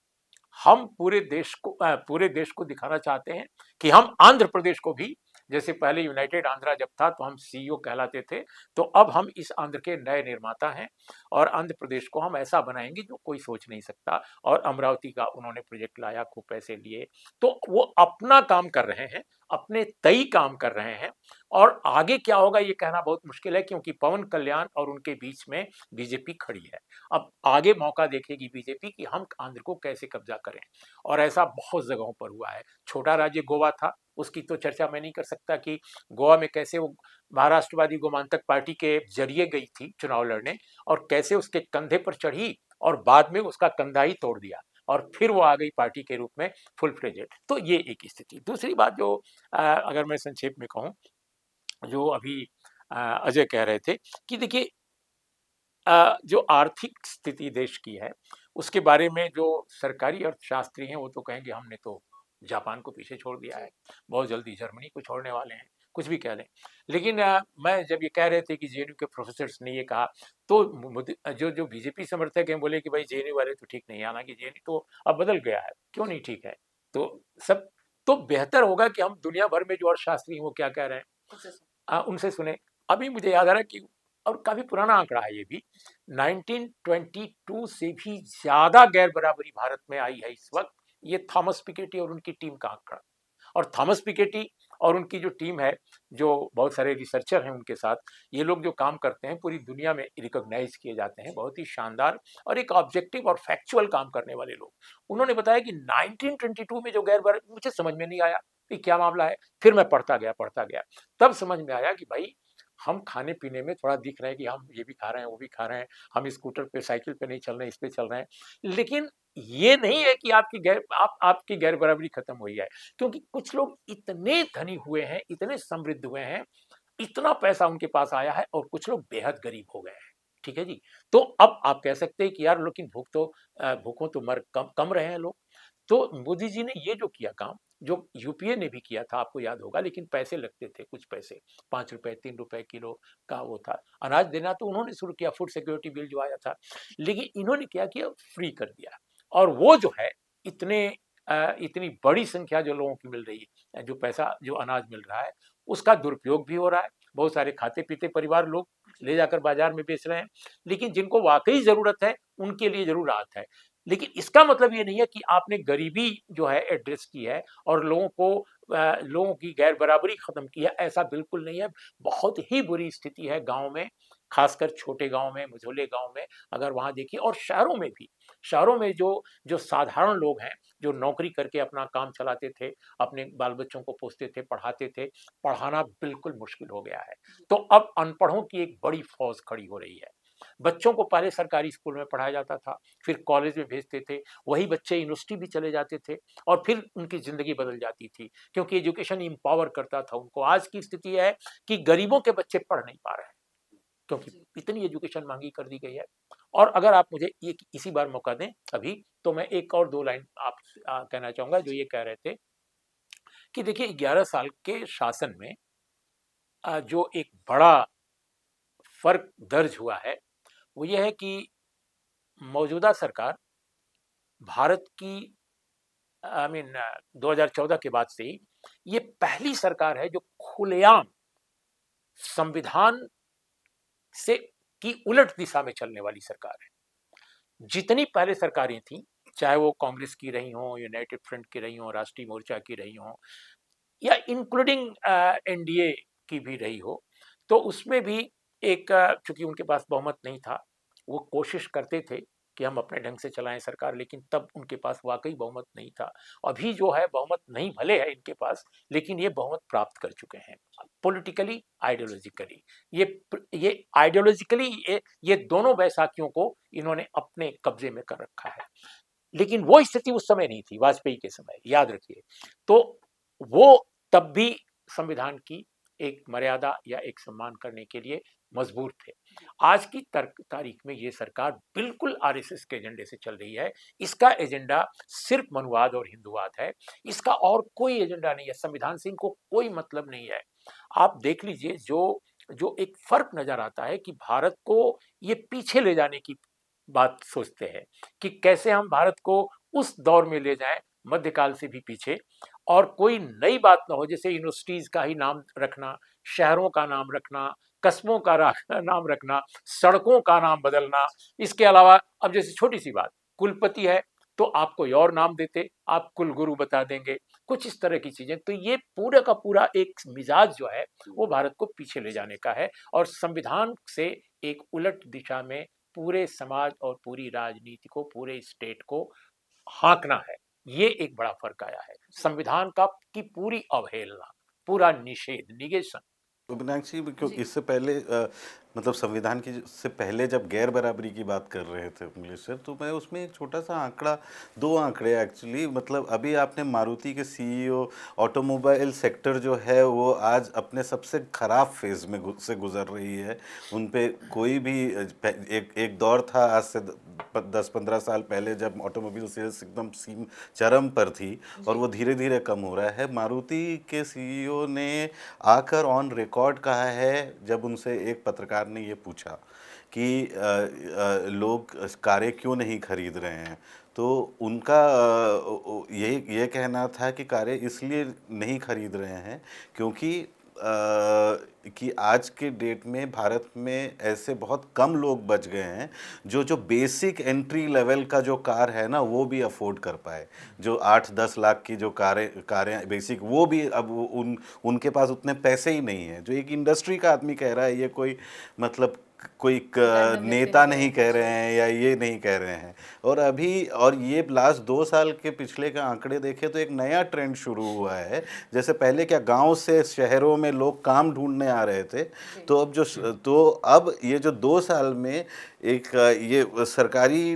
हम पूरे देश को दिखाना चाहते हैं कि हम आंध्र प्रदेश को भी, जैसे पहले यूनाइटेड आंध्रा जब था तो हम सीईओ कहलाते थे, तो अब हम इस आंध्र के नए निर्माता हैं और आंध्र प्रदेश को हम ऐसा बनाएंगे जो कोई सोच नहीं सकता। और अमरावती का उन्होंने प्रोजेक्ट लाया, खूब पैसे लिए, तो वो अपना काम कर रहे हैं, अपने तय काम कर रहे हैं। और आगे क्या होगा ये कहना बहुत मुश्किल है, क्योंकि पवन कल्याण और उनके बीच में बीजेपी खड़ी है। अब आगे मौका देखेगी बीजेपी कि हम आंध्र को कैसे कब्जा करें, और ऐसा बहुत जगहों पर हुआ है। छोटा राज्य गोवा था, उसकी तो चर्चा मैं नहीं कर सकता कि गोवा में कैसे वो महाराष्ट्रवादी गोमांतक पार्टी के जरिए गई थी चुनाव लड़ने, और कैसे उसके कंधे पर चढ़ी और बाद में उसका कंधा ही तोड़ दिया, और फिर वो आ गई पार्टी के रूप में फुल फ्लेजेड। तो ये एक स्थिति। दूसरी बात जो अगर मैं संक्षेप में कहूँ, जो अभी अजय कह रहे थे कि देखिए जो आर्थिक स्थिति देश की है, उसके बारे में जो सरकारी अर्थशास्त्री हैं वो तो कहेंगे हमने तो जापान को पीछे छोड़ दिया है, बहुत जल्दी जर्मनी को छोड़ने वाले हैं, कुछ भी कह लें। लेकिन मैं जब ये कह रहे थे कि जेएनयू के प्रोफेसर्स ने ये कहा, तो जो जो बीजेपी समर्थक हैं बोले कि भाई जेएनयू वाले तो ठीक नहीं है, हालांकि जेएनयू तो अब बदल गया है, क्यों नहीं ठीक है? तो सब तो बेहतर होगा कि हम दुनिया भर में जो अर्थशास्त्री हैं वो क्या कह रहे हैं उनसे सुने। अभी मुझे याद आ रहा है कि, और काफी पुराना आंकड़ा है ये भी, 1922 से भी ज्यादा गैर बराबरी भारत में आई है इस वक्त, ये थॉमस पिकेटी और उनकी टीम का आंकड़ा। और थॉमस पिकेटी और उनकी जो टीम है, जो बहुत सारे रिसर्चर हैं उनके साथ, ये लोग जो काम करते हैं पूरी दुनिया में रिकॉग्नाइज किए जाते हैं, बहुत ही शानदार और एक ऑब्जेक्टिव और फैक्चुअल काम करने वाले लोग। उन्होंने बताया कि 1922 में जो गैर बराबरी, मुझे समझ में नहीं आया कि क्या मामला है, फिर मैं पढ़ता गया, तब समझ में आया कि भाई हम खाने पीने में थोड़ा दिख रहे हैं कि हम ये भी खा रहे हैं, वो भी खा रहे हैं, हम स्कूटर पे, साइकिल पे नहीं चल रहे हैं, इस पे चल रहे हैं। लेकिन ये नहीं है कि आपकी गैर बराबरी खत्म हुई है, क्योंकि कुछ लोग इतने धनी हुए हैं, इतने समृद्ध हुए हैं, इतना पैसा उनके पास आया है, और कुछ लोग बेहद गरीब हो गए हैं। ठीक है जी। तो अब आप कह सकते हैं कि यार लेकिन भूखों तो मर कम रहे हैं लोग। तो मोदी जी ने ये जो किया काम, जो यूपीए ने भी किया था, आपको याद होगा, लेकिन पैसे लगते थे, कुछ पैसे, 5 रुपए 3 रुपए किलो का वो था अनाज देना, तो उन्होंने शुरू किया, फूड सिक्योरिटी बिल जो आया था। लेकिन इन्होंने क्या किया, फ्री कर दिया। और वो जो है, इतनी बड़ी संख्या जो लोगों की मिल रही है, जो पैसा, जो अनाज मिल रहा है, उसका दुरुपयोग भी हो रहा है। बहुत सारे खाते पीते परिवार लोग ले जाकर बाजार में बेच रहे हैं, लेकिन जिनको वाकई जरूरत है उनके लिए जरूर राहत है। लेकिन इसका मतलब ये नहीं है कि आपने गरीबी जो है एड्रेस की है और लोगों की गैर बराबरी खत्म की है, ऐसा बिल्कुल नहीं है। बहुत ही बुरी स्थिति है गांव में, खासकर छोटे गांव में, मझोले गांव में, अगर वहां देखिए, और शहरों में भी। शहरों में जो जो साधारण लोग हैं, जो नौकरी करके अपना काम चलाते थे, अपने बाल बच्चों को पोसते थे, पढ़ाते थे, पढ़ाना बिल्कुल मुश्किल हो गया है। तो अब अनपढ़ों की एक बड़ी फौज खड़ी हो रही है। बच्चों को पहले सरकारी स्कूल में पढ़ाया जाता था, फिर कॉलेज में भेजते थे, वही बच्चे यूनिवर्सिटी भी चले जाते थे, और फिर उनकी जिंदगी बदल जाती थी, क्योंकि एजुकेशन इंपावर करता था उनको। आज की स्थिति है कि गरीबों के बच्चे पढ़ नहीं पा रहे हैं, क्योंकि इतनी एजुकेशन महंगी कर दी गई है। और अगर आप मुझे ये इसी बार मौका दें अभी, तो मैं एक और दो लाइन आप कहना चाहूंगा, जो ये कह रहे थे कि देखिए 11 साल के शासन में जो एक बड़ा फर्क दर्ज हुआ है, वो ये है कि मौजूदा सरकार भारत की आई मीन 2014 के बाद से ही ये पहली सरकार है जो खुलेआम संविधान से की उलट दिशा में चलने वाली सरकार है। जितनी पहले सरकारें थी, चाहे वो कांग्रेस की रही हों, यूनाइटेड फ्रंट की रही हों, राष्ट्रीय मोर्चा की रही हों, या इंक्लूडिंग एनडीए की भी रही हो, तो उसमें भी एक चूंकि उनके पास बहुमत नहीं था, वो कोशिश करते थे कि हम अपने ढंग से चलाएं सरकार, लेकिन तब उनके पास वाकई बहुमत नहीं था। अभी जो है बहुमत नहीं भले है इनके पास, लेकिन ये बहुमत प्राप्त कर चुके हैं पॉलिटिकली, आइडियोलॉजिकली। ये आइडियोलॉजिकली ये दोनों बैसाखियों को इन्होंने अपने कब्जे में कर रखा है, लेकिन वो स्थिति उस समय नहीं थी, वाजपेयी के समय, याद रखिए। तो वो तब भी संविधान की एक मर्यादा या एक सम्मान करने के लिए मजबूर थे। आज की तारीख में ये सरकार बिल्कुल आरएसएस के एजेंडे से चल रही है। इसका एजेंडा सिर्फ मनुवाद और हिंदुवाद है, इसका और कोई एजेंडा नहीं है। संविधान से इनको कोई मतलब नहीं है। आप देख लीजिए, जो एक फर्क नजर आता है कि भारत को ये पीछे ले जाने की बात सोचते हैं कि कैसे हम भारत को उस दौर में ले जाएं, मध्यकाल से भी पीछे, और कोई नई बात ना हो, जैसे यूनिवर्सिटीज का ही नाम रखना, शहरों का नाम रखना, कस्बों का नाम रखना, सड़कों का नाम बदलना। इसके अलावा अब जैसे छोटी सी बात, कुलपति है तो आप कोई और नाम देते, आप कुलगुरु बता देंगे, कुछ इस तरह की चीजें। तो ये पूरा का पूरा एक मिजाज जो है वो भारत को पीछे ले जाने का है, और संविधान से एक उलट दिशा में पूरे समाज और पूरी राजनीति को, पूरे स्टेट को हाँकना है। ये एक बड़ा फर्क आया है। संविधान का की पूरी अवहेलना, पूरा निषेध, निगेशन। तो मीनाक्षी, क्यों इससे पहले मतलब संविधान की से पहले जब गैर बराबरी की बात कर रहे थे इंग्लिश सर, तो मैं उसमें एक छोटा सा आंकड़ा, दो आंकड़े एक्चुअली, मतलब अभी आपने मारुति के सीईओ, ऑटोमोबाइल सेक्टर जो है वो आज अपने सबसे खराब फेज में से गुजर रही है। उन पे कोई भी एक दौर था आज से 10-15 साल पहले जब ऑटोमोबाइल सेल्स एकदम चरम पर थी, और वो धीरे धीरे कम हो रहा है। मारुति के सीईओ ने आकर ऑन रिकॉर्ड कहा है, जब उनसे एक पत्रकार ने ये पूछा कि लोग कारें क्यों नहीं खरीद रहे हैं, तो उनका ये कहना था कि कारें इसलिए नहीं खरीद रहे हैं क्योंकि कि आज के डेट में भारत में ऐसे बहुत कम लोग बच गए हैं जो बेसिक एंट्री लेवल का जो कार है ना वो भी अफोर्ड कर पाए। जो 8-10 लाख की जो कारें बेसिक, वो भी अब उनके पास उतने पैसे ही नहीं है। जो एक इंडस्ट्री का आदमी कह रहा है, ये कोई मतलब कोई नेता नहीं कह रहे हैं या ये नहीं कह रहे हैं। और अभी, और ये लास्ट 2 साल के पिछले के आंकड़े देखें तो एक नया ट्रेंड शुरू हुआ है। जैसे पहले क्या गांव से शहरों में लोग काम ढूंढने आ रहे थे, तो अब ये जो 2 साल में एक ये सरकारी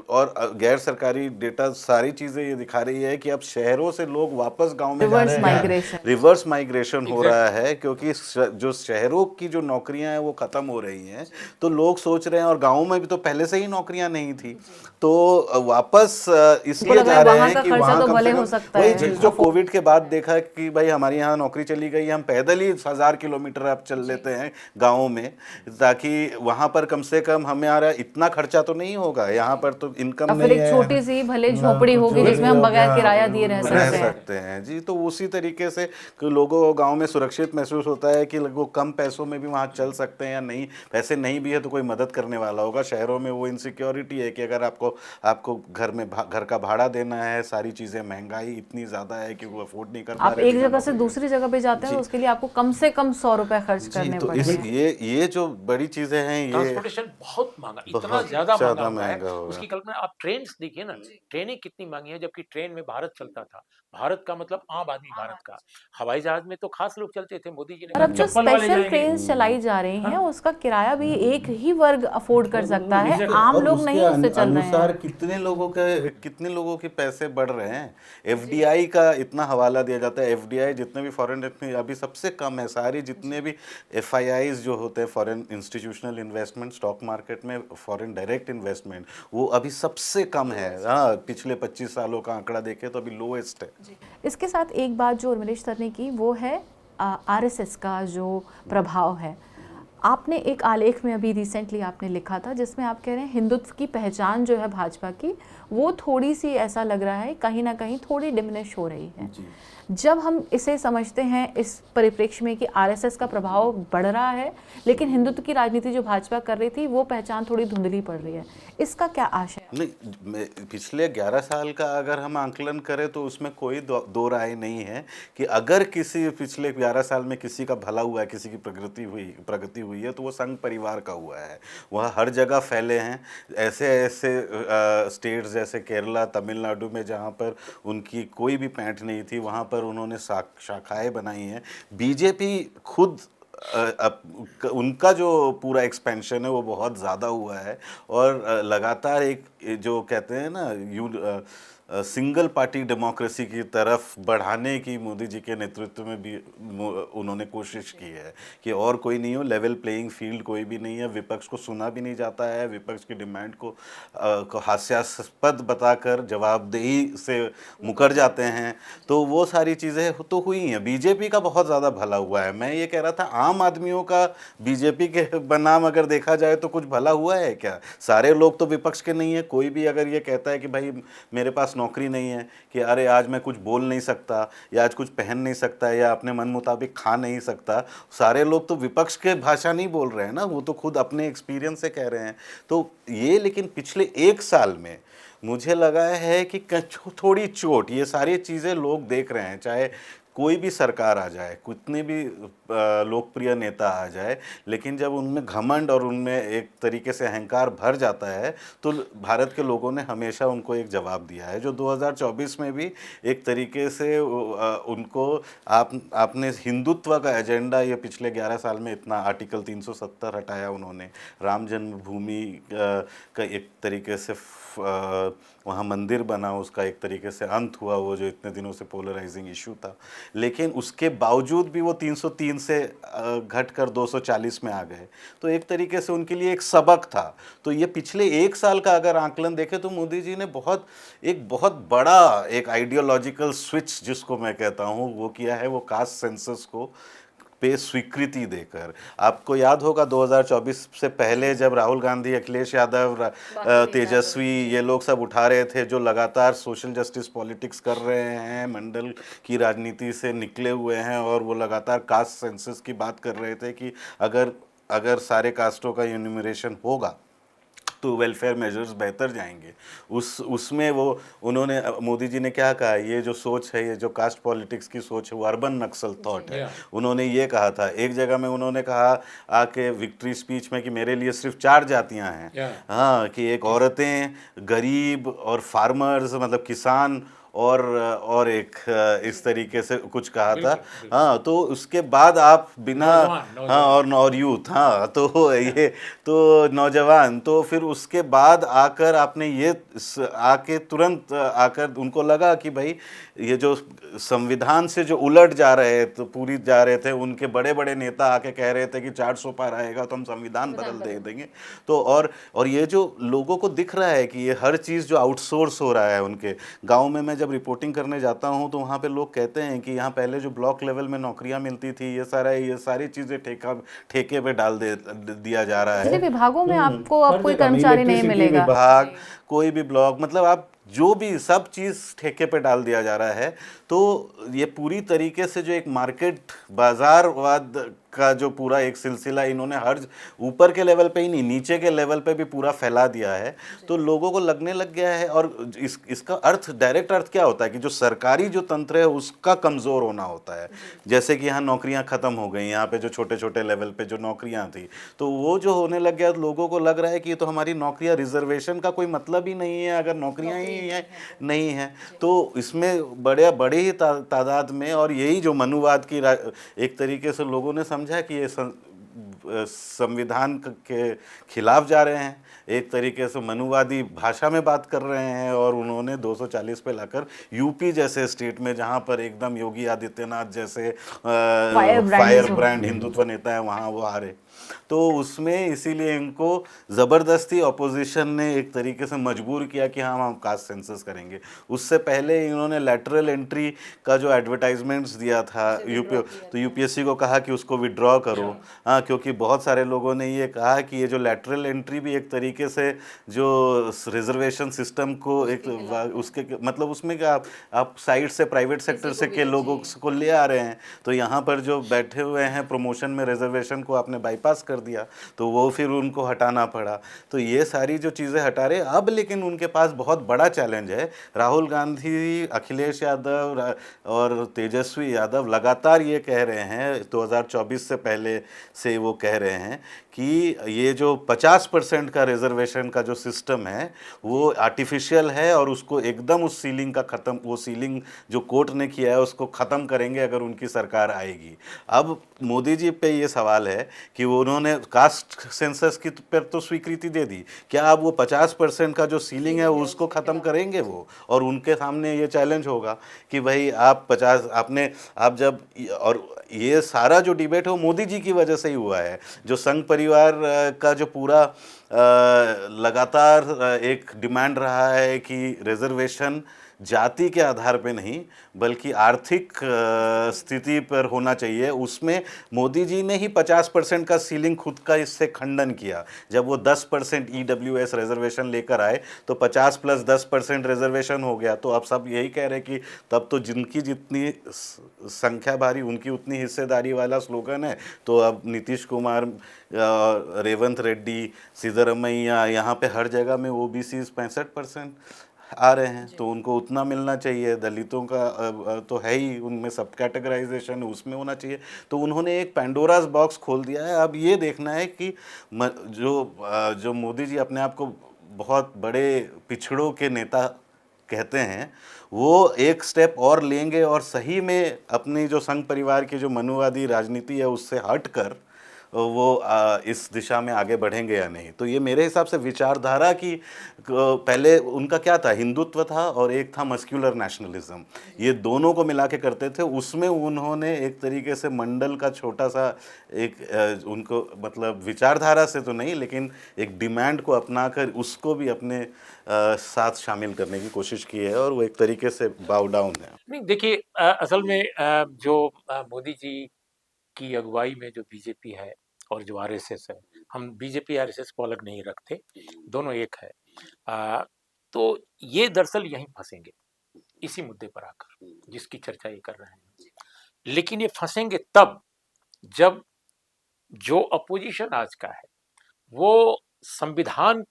और गैर सरकारी डेटा सारी चीज़ें ये दिखा रही है कि अब शहरों से लोग वापस गांव में जा रहे हैं। रिवर्स माइग्रेशन हो रहा है, क्योंकि जो शहरों की जो नौकरियां हैं वो खत्म हो रही हैं, तो लोग सोच रहे हैं, और गाँव में भी तो पहले से ही नौकरियां नहीं थी, तो वापस इसलिए जा रहे हैं कि वहाँ कम से कम वही जो कोविड के बाद देखा कि भाई हमारे यहाँ नौकरी चली गई, हम पैदल ही 1000 किलोमीटर अब चल लेते हैं गाँव में, ताकि वहाँ पर कम से कम हमें आ रहा इतना खर्चा तो नहीं होगा। यहाँ पर तो इनकम नहीं है, छोटी सी भले झोपड़ी होगी जिसमें हम बगैर किराया दिए रह सकते हैं जी। तो उसी तरीके से लोगों को गाँव में सुरक्षित महसूस होता है कि वो कम पैसों में भी वहाँ चल सकते हैं, या नहीं पैसे नहीं भी है तो कोई मदद करने वाला होगा। शहरों में वो इनसिक्योरिटी है कि अगर आपको घर का भाड़ा देना है, सारी चीज़ें, महंगाई इतनी ज़्यादा है कि वो अफोर्ड नहीं कर पा रहे। आप एक जगह से दूसरी जगह पे जाते हैं, उसके लिए आपको कम से कम 100 रुपए खर्च करने पड़ते हैं। ये जो बड़ी चीज़ें हैं, ये ट्रांसपोर्टेशन बहुत महंगा, इतना ज्यादा महंगा है। उसकी कल्पना आप ट्रेन देखिए ना, ट्रेनें कितनी महंगी है, जबकि ट्रेन में भारत चलता था। भारत का मतलब आम आदमी भारत का। हवाई जहाज में तो खास लोग चलते थे, मोदी जी ने। और अब जो स्पेशल ट्रेन चलाई जा रही हैं, उसका किराया भी एक ही वर्ग अफोर्ड कर सकता है, आम लोग नहीं उससे चल रहे हैं। कितने लोगों के पैसे बढ़ रहे हैं। एफडीआई का इतना हवाला दिया जाता है, एफडीआई जितने भी फॉरेन अभी सबसे कम है। सारी जितने भी एफआईआईज जो होते हैं, foreign institutional investment, stock market में फॉरेन डायरेक्ट इन्वेस्टमेंट, वो अभी सबसे कम है। हाँ, पिछले 25 सालों का आंकड़ा देखें तो अभी लोएस्ट है। इसके साथ एक बात जो उर्मिलेश सर ने की, वो है आरएसएस का जो प्रभाव है। आपने एक आलेख में अभी रिसेंटली आपने लिखा था जिसमें आप कह रहे हैं हिंदुत्व की पहचान जो है भाजपा की वो थोड़ी सी ऐसा लग रहा है कहीं ना कहीं थोड़ी डिमिनिश हो रही है। जी। जब हम इसे समझते हैं इस परिप्रेक्ष्य में कि आरएसएस का प्रभाव बढ़ रहा है लेकिन हिंदुत्व की राजनीति जो भाजपा कर रही थी वो पहचान थोड़ी धुंधली पड़ रही है, इसका क्या आशय है? नहीं, पिछले 11 साल का अगर हम आंकलन करें तो उसमें कोई दो राय नहीं है कि अगर किसी पिछले 11 साल में किसी का भला हुआ है, किसी की प्रगति हुई है तो वो संघ परिवार का हुआ है। वह हर जगह फैले हैं। ऐसे ऐसे स्टेट्स जैसे केरला, तमिलनाडु में जहाँ पर उनकी कोई भी पैंठ नहीं थी वहाँ पर उन्होंने शाखाएं बनाई हैं। बीजेपी खुद उनका जो पूरा एक्सपेंशन है वो बहुत ज़्यादा हुआ है और लगातार एक जो कहते हैं ना सिंगल पार्टी डेमोक्रेसी की तरफ बढ़ाने की मोदी जी के नेतृत्व में भी उन्होंने कोशिश की है कि और कोई नहीं हो, लेवल प्लेइंग फील्ड कोई भी नहीं है, विपक्ष को सुना भी नहीं जाता है, विपक्ष की डिमांड को हास्यास्पद बताकर जवाबदेही से मुकर जाते हैं। तो वो सारी चीज़ें तो हुई हैं। बीजेपी का बहुत ज़्यादा भला हुआ है। मैं ये कह रहा था आम आदमियों का बीजेपी के बनाम अगर देखा जाए तो कुछ भला हुआ है क्या? सारे लोग तो विपक्ष के नहीं है। कोई भी अगर ये कहता है कि भाई मेरे पास नौकरी नहीं है, कि अरे आज मैं कुछ बोल नहीं सकता या आज कुछ पहन नहीं सकता या अपने मन मुताबिक खा नहीं सकता, सारे लोग तो विपक्ष के भाषा नहीं बोल रहे हैं ना, वो तो खुद अपने एक्सपीरियंस से कह रहे हैं। तो ये लेकिन पिछले 1 साल में मुझे लगा है कि थोड़ी चोट ये सारी चीज़ें लोग देख रहे हैं, चाहे कोई भी सरकार आ जाए, कितने भी लोकप्रिय नेता आ जाए, लेकिन जब उनमें घमंड और उनमें एक तरीके से अहंकार भर जाता है तो भारत के लोगों ने हमेशा उनको एक जवाब दिया है, जो 2024 में भी एक तरीके से उनको आपने हिंदुत्व का एजेंडा ये पिछले 11 साल में इतना आर्टिकल 370 हटाया उन्होंने, राम जन्मभूमि का एक तरीके से वहाँ मंदिर बना, उसका एक तरीके से अंत हुआ, वो जो इतने दिनों से पोलराइजिंग इशू था। लेकिन उसके बावजूद भी वो 303 से घटकर 240 में आ गए, तो एक तरीके से उनके लिए एक सबक था। तो ये पिछले 1 साल का अगर आंकलन देखें तो मोदी जी ने एक बहुत बड़ा एक आइडियोलॉजिकल स्विच जिसको मैं कहता हूँ वो किया है, वो कास्ट सेंसस को पे स्वीकृति देकर। आपको याद होगा 2024 से पहले जब राहुल गांधी, अखिलेश यादव, तेजस्वी ये लोग सब उठा रहे थे, जो लगातार सोशल जस्टिस पॉलिटिक्स कर रहे हैं, मंडल की राजनीति से निकले हुए हैं और वो लगातार कास्ट सेंसस की बात कर रहे थे कि अगर सारे कास्टों का यूनिमरेशन होगा तो वेलफेयर मेजर्स बेहतर जाएंगे। उसमें वो उन्होंने मोदी जी ने क्या कहा, ये जो सोच है, ये जो कास्ट पॉलिटिक्स की सोच है वो अर्बन नक्सल थॉट है। उन्होंने ये कहा था, एक जगह में उन्होंने कहा आके विक्ट्री स्पीच में कि मेरे लिए सिर्फ 4 जातियां हैं। हाँ, कि एक औरतें, गरीब और फार्मर्स मतलब किसान और एक इस तरीके से कुछ कहा था। हाँ, तो उसके बाद आप बिना हाँ और यूथ, हाँ तो ये तो नौजवान, तो फिर उसके बाद आकर आपने ये आके तुरंत आकर उनको लगा कि भाई ये जो संविधान से जो उलट जा रहे तो पूरी जा रहे थे, उनके बड़े बड़े नेता आके कह रहे थे कि 400 पार आएगा तो हम संविधान बदल देंगे। तो और ये जो लोगों को दिख रहा है कि ये हर चीज़ जो आउटसोर्स हो रहा है उनके गाँव में, मैं जब रिपोर्टिंग करने जाता हूँ तो वहाँ पे लोग कहते हैं कि यहाँ पहले जो ब्लॉक लेवल में नौकरियाँ मिलती थी, ये सारी चीज़ें ठेके पे डाल दिया जा रहा है। विभागों में आपको अब कोई कर्मचारी नहीं मिलेगा, विभाग कोई भी ब्लॉक, मतलब आप जो भी सब चीज़ ठेके पे डाल दिया जा रहा है। तो ये पूरी तरीके से जो एक मार्केट बाजारवाद का जो पूरा एक सिलसिला इन्होंने हर ऊपर के लेवल पे ही नहीं, नीचे के लेवल पे भी पूरा फैला दिया है। तो लोगों को लगने लग गया है। और इसका अर्थ, डायरेक्ट अर्थ क्या होता है कि जो सरकारी जो तंत्र है उसका कमज़ोर होना होता है। जैसे कि यहाँ नौकरियाँ ख़त्म हो गई, यहाँ पे जो छोटे छोटे लेवल पे जो नौकरियाँ थी, तो वो जो होने लग गया, लोगों को लग रहा है कि ये तो हमारी नौकरियाँ, रिजर्वेशन का कोई मतलब ही नहीं है अगर नौकरियाँ ही नहीं है। तो इसमें बड़ी ही तादाद में, और यही जो मनुवाद की एक तरीके से लोगों ने समझा कि ये संविधान के खिलाफ जा रहे हैं, एक तरीके से मनुवादी भाषा में बात कर रहे हैं, और उन्होंने 240 पे लाकर यूपी जैसे स्टेट में जहां पर एकदम योगी आदित्यनाथ जैसे फायर ब्रांड हिंदुत्व नेता है वहां वो हारे। तो उसमें इसीलिए इनको ज़बरदस्ती अपोजिशन ने एक तरीके से मजबूर किया कि हाँ हम कास्ट सेंसस करेंगे। उससे पहले इन्होंने लैटरल एंट्री का जो एडवर्टाइजमेंट्स दिया था तो यूपीएससी को कहा कि उसको विड्रॉ करो, हाँ, क्योंकि बहुत सारे लोगों ने ये कहा कि ये जो लैटरल एंट्री भी एक तरीके से जो रिजर्वेशन सिस्टम को एक उसके मतलब उसमें क्या आप साइड से प्राइवेट सेक्टर से के लोगों को ले आ रहे हैं, तो यहाँ पर जो बैठे हुए हैं प्रमोशन में रिजर्वेशन को आपने बाईपास कर दिया, तो वो फिर उनको हटाना पड़ा। तो ये सारी जो चीज़ें हटा रहे अब, लेकिन उनके पास बहुत बड़ा चैलेंज है। राहुल गांधी, अखिलेश यादव और तेजस्वी यादव लगातार ये कह रहे हैं 2024 से पहले से वो कह रहे हैं कि ये जो 50% का रिजर्वेशन का जो सिस्टम है वो आर्टिफिशियल है और उसको एकदम उस सीलिंग का ख़त्म, वो सीलिंग जो कोर्ट ने किया है उसको ख़त्म करेंगे अगर उनकी सरकार आएगी। अब मोदी जी पे ये सवाल है कि उन्होंने कास्ट सेंसस की पर तो स्वीकृति दे दी, क्या अब वो 50% का जो सीलिंग है उसको ख़त्म करेंगे वो? और उनके सामने ये चैलेंज होगा कि भाई आप 50 आपने आप जब, और ये सारा जो डिबेट है वो मोदी जी की वजह से ही हुआ है। जो संघ परिवार का जो पूरा लगातार एक डिमांड रहा है कि रिजर्वेशन जाति के आधार पे नहीं बल्कि आर्थिक स्थिति पर होना चाहिए, उसमें मोदी जी ने ही 50% का सीलिंग खुद का इससे खंडन किया। जब वो 10% EWS रिजर्वेशन लेकर आए तो 50 + 10% रिजर्वेशन हो गया। तो अब सब यही कह रहे कि तब तो जिनकी जितनी संख्या भारी उनकी उतनी हिस्सेदारी वाला स्लोगन है। तो अब नीतीश कुमार, रेवंत रेड्डी, सिद्धरमैया, यहाँ पे हर जगह में OBC 65% आ रहे हैं, तो उनको उतना मिलना चाहिए। दलितों का तो है ही, उनमें सब कैटेगराइजेशन उसमें होना चाहिए। तो उन्होंने एक पैंडोरास बॉक्स खोल दिया है। अब ये देखना है कि जो मोदी जी अपने आप को बहुत बड़े पिछड़ों के नेता कहते हैं, वो एक स्टेप और लेंगे और सही में अपनी जो संघ परिवार की जो मनुवादी राजनीति है उससे हटकर वो इस दिशा में आगे बढ़ेंगे या नहीं। तो ये मेरे हिसाब से विचारधारा की, पहले उनका क्या था, हिंदुत्व था और एक था मस्क्यूलर नेशनलिज्म, ये दोनों को मिला के करते थे। उसमें उन्होंने एक तरीके से मंडल का छोटा सा एक उनको मतलब विचारधारा से तो नहीं लेकिन एक डिमांड को अपनाकर उसको भी अपने साथ शामिल करने की कोशिश की है और वो एक तरीके से बाउ डाउन है। नहीं देखिए, असल में जो मोदी जी की अगुवाई में जो बीजेपी है और जो आरएसएस है, हम बीजेपी आरएसएस को अलग नहीं रखते, दोनों एक है। तो ये दरअसल यहीं फंसेंगे इसी मुद्दे पर आकर जिसकी चर्चा ये कर रहे हैं। लेकिन ये फंसेंगे तब जब जो अपोजिशन आज का है वो संविधान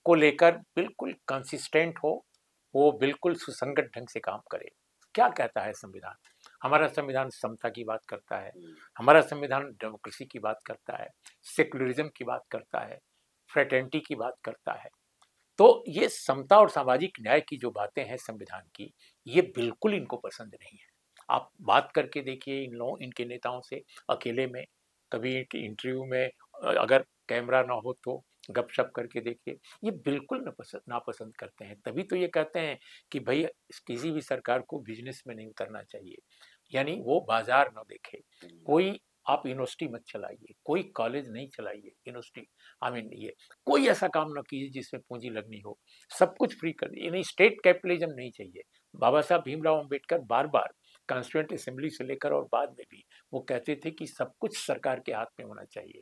को लेकर बिल्कुल कंसिस्टेंट हो, वो बिल्कुल सुसंगत ढंग से काम करे। क्या कहता है संविधान? हमारा संविधान समता की बात करता है, हमारा संविधान डेमोक्रेसी की बात करता है, सेक्युलरिज्म की बात करता है, फ्रेटर्निटी की बात करता है। तो ये समता और सामाजिक न्याय की जो बातें हैं संविधान की, ये बिल्कुल इनको पसंद नहीं है। आप बात करके देखिए इनके नेताओं से अकेले में, कभी इंटरव्यू में अगर कैमरा ना हो तो गपशप करके देखिए, ये बिल्कुल नापसंद करते हैं। तभी तो ये कहते हैं कि भाई किसी भी सरकार को बिजनेस में नहीं उतरना चाहिए, यानी वो बाजार न देखे। कोई आप यूनिवर्सिटी मत चलाइए, कोई कॉलेज नहीं चलाइए, यूनिवर्सिटी ये कोई ऐसा काम न कीजिए जिसमें पूंजी लगनी हो, सब कुछ फ्री कर दिए। यानी स्टेट कैपिटलिज्म नहीं चाहिए। बाबा साहब भीमराव अंबेडकर बार बार कॉन्स्टिट्यूएंट असेंबली से लेकर और बाद में भी वो कहते थे कि सब कुछ सरकार के हाथ में होना चाहिए,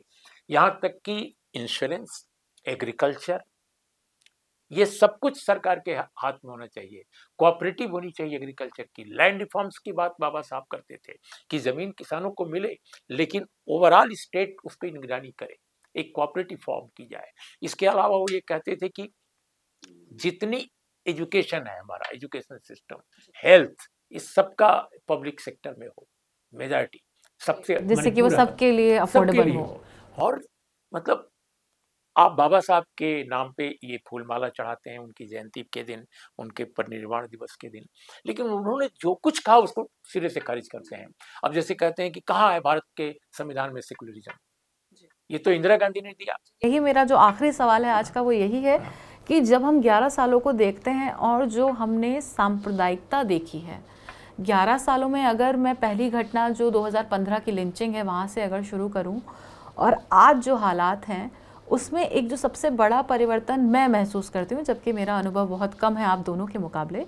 यहाँ तक कि इंश्योरेंस, एग्रीकल्चर, ये सब कुछ सरकार के हाथ में होना चाहिए। कोऑपरेटिव होनी चाहिए एग्रीकल्चर की। लैंड रिफॉर्म्स की बात बाबा साहब करते थे कि जमीन किसानों को मिले लेकिन ओवरऑल स्टेट उसकी निगरानी करे, एक कोऑपरेटिव फॉर्म की जाए। इसके अलावा वो ये कहते थे कि जितनी एजुकेशन है, हमारा एजुकेशन सिस्टम, हेल्थ, इस सब का पब्लिक सेक्टर में हो, मेजॉरिटी सबसे, जिससे कि वो सबके लिए अफोर्डेबल हो। और मतलब आप बाबा साहब के नाम पे ये फूलमाला चढ़ाते हैं उनकी जयंती के दिन, उनके परिनिर्वाण दिवस के दिन, लेकिन उन्होंने जो कुछ कहा उसको सिरे से खारिज करते हैं। अब जैसे कहते हैं कि कहाँ है भारत के संविधान में सेकुलरिज्म, ये तो इंदिरा गांधी ने दिया। यही मेरा जो आखिरी सवाल है आज का, वो यही है कि जब हम 11 सालों को देखते हैं और जो हमने सांप्रदायिकता देखी है 11 सालों में, अगर मैं पहली घटना जो 2015 की लिंचिंग है वहाँ से अगर शुरू करूँ और आज जो हालात हैं उसमें एक जो सबसे बड़ा परिवर्तन मैं महसूस करती हूँ, जबकि मेरा अनुभव बहुत कम है आप दोनों के मुकाबले,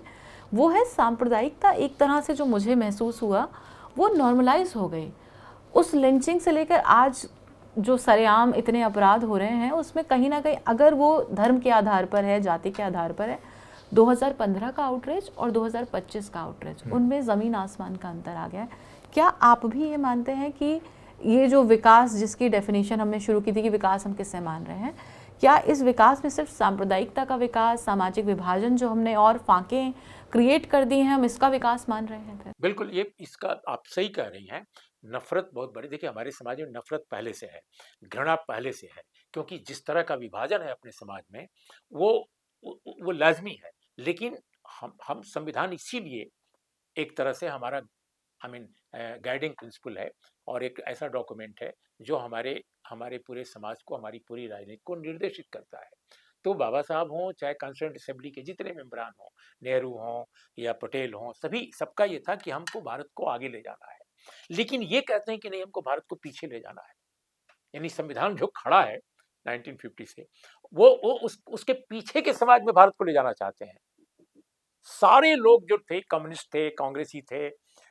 वो है सांप्रदायिकता। एक तरह से जो मुझे महसूस हुआ वो नॉर्मलाइज हो गई। उस लिंचिंग से लेकर आज जो सरेआम इतने अपराध हो रहे हैं उसमें कहीं ना कहीं अगर वो धर्म के आधार पर है, जाति के आधार पर है, 2015 का आउटरीच और 2025 का आउटरीच, उनमें ज़मीन आसमान का अंतर आ गया है। क्या आप भी ये मानते हैं कि ये जो विकास जिसकी डेफिनेशन हमने शुरू की थी कि विकास हम किससे मान रहे हैं, क्या इस विकास में सिर्फ सांप्रदायिकता का विकास, सामाजिक विभाजन जो हमने और फांकें क्रिएट कर दी हैं, हम इसका विकास मान रहे हैं फिर? बिल्कुल, ये इसका आप सही कह रही हैं। नफ़रत बहुत बड़ी, देखिए हमारे समाज में नफ़रत पहले से है, घृणा पहले से है, क्योंकि जिस तरह का विभाजन है अपने समाज में, वो वो लाज़मी है। लेकिन हम संविधान इसीलिए एक तरह से हमारा आई मीन गाइडिंग प्रिंसिपल है और एक ऐसा डॉक्यूमेंट है जो हमारे हमारे पूरे समाज को, हमारी पूरी राजनीति को निर्देशित करता है। तो बाबा साहब हों, चाहे कॉन्स्टिट्यूंट असेंबली के जितने मेंबरान हों, नेहरू हों या पटेल हों, सभी सबका ये था कि हमको भारत को आगे ले जाना है। लेकिन ये कहते हैं कि नहीं, हमको भारत को पीछे ले जाना है। यानी संविधान जो खड़ा है 1950 से, वो उसके पीछे के समाज में भारत को ले जाना चाहते हैं। सारे लोग जो थे, कम्युनिस्ट थे, कांग्रेसी थे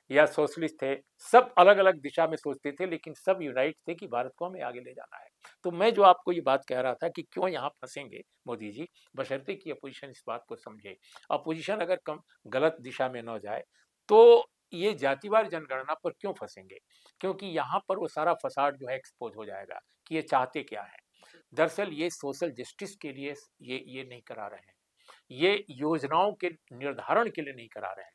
या सोशलिस्ट थे, सब अलग-अलग दिशा में सोचते थे, लेकिन सब यूनाइट थे कि भारत को हमें आगे ले जाना है। तो मैं जो आपको ये बात कह रहा था कि क्यों यहाँ फँसेंगे मोदी जी, बशर्ते कि अपोज़िशन इस बात को समझे। अपोज़िशन अगर कम गलत दिशा में न जाए, तो ये जातिवार जनगणना पर क्यों फँसेंगे? क्योंकि यहाँ पर वो सारा फ़साड जो है एक्सपोज़ हो जाएगा कि ये चाहते क्या हैं। दरअसल ये सोशल जस्टिस के लिए ये नहीं करा रहे हैं। ये योजनाओं के निर्धारण के लिए नहीं करा रहे हैं।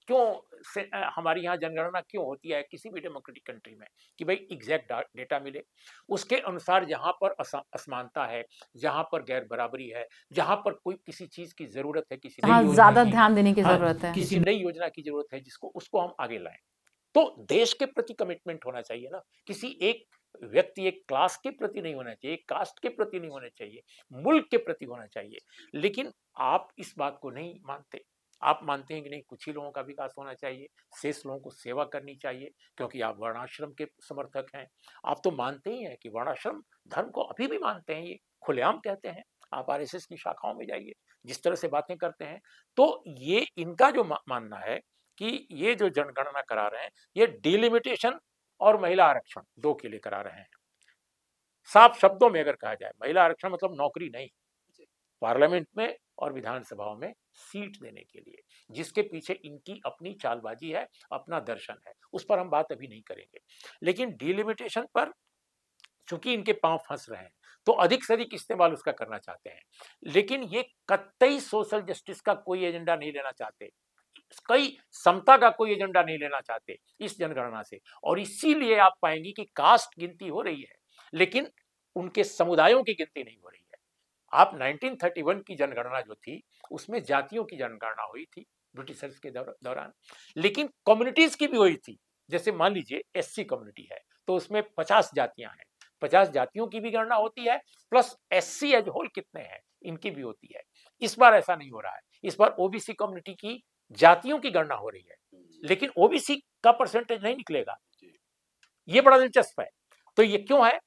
हमारी यहाँ जनगणना क्यों होती है किसी भी डेमोक्रेटिक कंट्री में कि भाई एग्जैक्ट डेटा मिले, उसके अनुसार जहाँ पर असमानता है, जहाँ पर गैर बराबरी है, जहाँ पर कोई किसी चीज की जरूरत है, किसी नई हाँ, योजना ज़्यादा की, ध्यान देने की हाँ, ज़रूरत है। किसी नई योजना की जरूरत है जिसको उसको हम आगे लाएं। तो देश के प्रति कमिटमेंट होना चाहिए ना, किसी एक व्यक्ति, एक क्लास के प्रति नहीं होना चाहिए, एक कास्ट के प्रति नहीं होना चाहिए, मुल्क के प्रति होना चाहिए। लेकिन आप इस बात को नहीं मानते। आप मानते हैं कि नहीं, कुछ ही लोगों का विकास होना चाहिए, शेष लोगों को सेवा करनी चाहिए, क्योंकि आप वर्णाश्रम के समर्थक हैं। आप तो मानते ही हैं कि वर्णाश्रम धर्म को अभी भी मानते हैं, ये खुलेआम कहते हैं। आप आरएसएस की शाखाओं में जाइए, जिस तरह से बातें करते हैं। तो ये इनका जो मानना है कि ये जो जनगणना करा रहे हैं, ये डिलिमिटेशन और महिला आरक्षण दो के लिए करा रहे हैं। साफ शब्दों में अगर कहा जाए, महिला आरक्षण मतलब नौकरी नहीं, पार्लियामेंट में और विधानसभाओं में सीट देने के लिए, जिसके पीछे इनकी अपनी चालबाजी है, अपना दर्शन है, उस पर हम बात अभी नहीं करेंगे। लेकिन डिलिमिटेशन पर चूंकि इनके पांव फंस रहे हैं, तो अधिक से अधिक इस्तेमाल उसका करना चाहते हैं। लेकिन ये कतई सोशल जस्टिस का कोई एजेंडा नहीं लेना चाहते, कई समता का कोई एजेंडा नहीं लेना चाहते इस जनगणना से। और इसीलिए आप पाएंगे कि कास्ट गिनती हो रही है, लेकिन उनके समुदायों की गिनती नहीं हो रही है। आप 1931 की जनगणना जो थी, उसमें जातियों की जनगणना हुई थी ब्रिटिशर्स के दौरान, लेकिन कम्युनिटीज की भी हुई थी। जैसे मान लीजिए एससी कम्युनिटी है, तो उसमें 50 जातियां हैं, 50 जातियों की भी गणना होती है, प्लस एससी एज होल कितने हैं इनकी भी होती है। इस बार ऐसा नहीं हो रहा है, इस बार ओबीसी कम्युनिटी की जातियों की गणना हो रही है, लेकिन ओबीसी का परसेंटेज नहीं निकलेगा। ये बड़ा दिलचस्प है। तो ये क्यों है?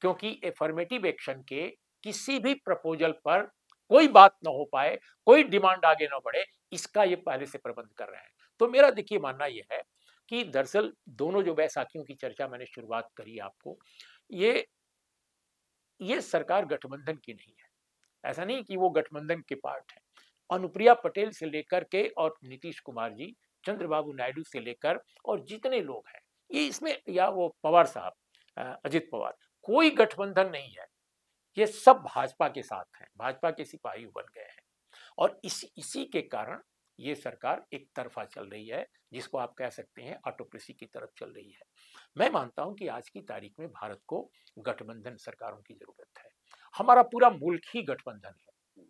क्योंकि एफर्मेटिव एक्शन के किसी भी प्रपोजल पर कोई बात ना हो पाए, कोई डिमांड आगे ना बढ़े, इसका ये पहले से प्रबंध कर रहे हैं। तो मेरा देखिए मानना ये है कि दरअसल दोनों जो बैसाखियों की चर्चा मैंने शुरुआत करी आपको, ये सरकार गठबंधन की नहीं है। ऐसा नहीं कि वो गठबंधन के पार्ट है। अनुप्रिया पटेल से लेकर के और नीतीश कुमार जी, चंद्रबाबू नायडू से लेकर और जितने लोग हैं, ये इसमें, या वो पवार साहब, अजित पवार, कोई गठबंधन नहीं है। ये सब भाजपा के साथ हैं, भाजपा के सिपाही बन गए हैं। और इसी के कारण ये सरकार एक तरफा चल रही है, जिसको आप कह सकते हैं ऑटोक्रेसी की तरफ चल रही है। मैं मानता हूं कि आज की तारीख में भारत को गठबंधन सरकारों की जरूरत है। हमारा पूरा मुल्क ही गठबंधन है,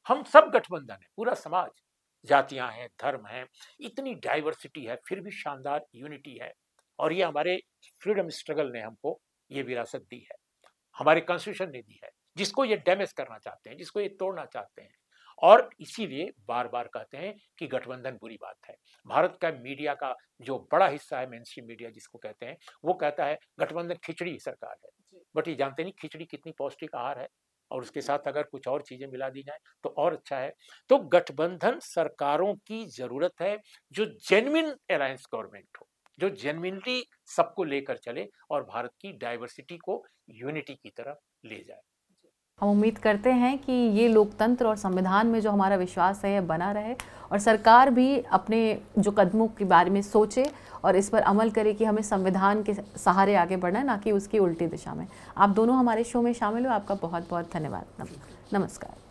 हम सब गठबंधन है, पूरा समाज, जातियां हैं, धर्म हैं, इतनी डाइवर्सिटी है, फिर भी शानदार यूनिटी है। और ये हमारे फ्रीडम स्ट्रगल ने हमको ये विरासत दी है, हमारे कॉन्स्टिट्यूशन ने दी है, जिसको ये डैमेज करना चाहते हैं, जिसको ये तोड़ना चाहते हैं। और इसीलिए बार बार कहते हैं कि गठबंधन बुरी बात है। भारत का मीडिया का जो बड़ा हिस्सा है, मेन स्ट्रीम मीडिया जिसको कहते हैं, वो कहता है गठबंधन खिचड़ी सरकार है। बट ये जानते नहीं खिचड़ी कितनी पौष्टिक आहार है, और उसके साथ अगर कुछ और चीजें मिला दी जाए तो और अच्छा है। तो गठबंधन सरकारों की जरूरत है जो जेन्युइन अलायंस गवर्नमेंट हो, जो जेन्युइनली सबको लेकर चले और भारत की डाइवर्सिटी को यूनिटी की तरफ ले जाए। हम उम्मीद करते हैं कि ये लोकतंत्र और संविधान में जो हमारा विश्वास है, यह बना रहे और सरकार भी अपने जो कदमों के बारे में सोचे और इस पर अमल करे कि हमें संविधान के सहारे आगे बढ़ना है, ना कि उसकी उल्टी दिशा में। आप दोनों हमारे शो में शामिल हो, आपका बहुत बहुत धन्यवाद। नमस्कार।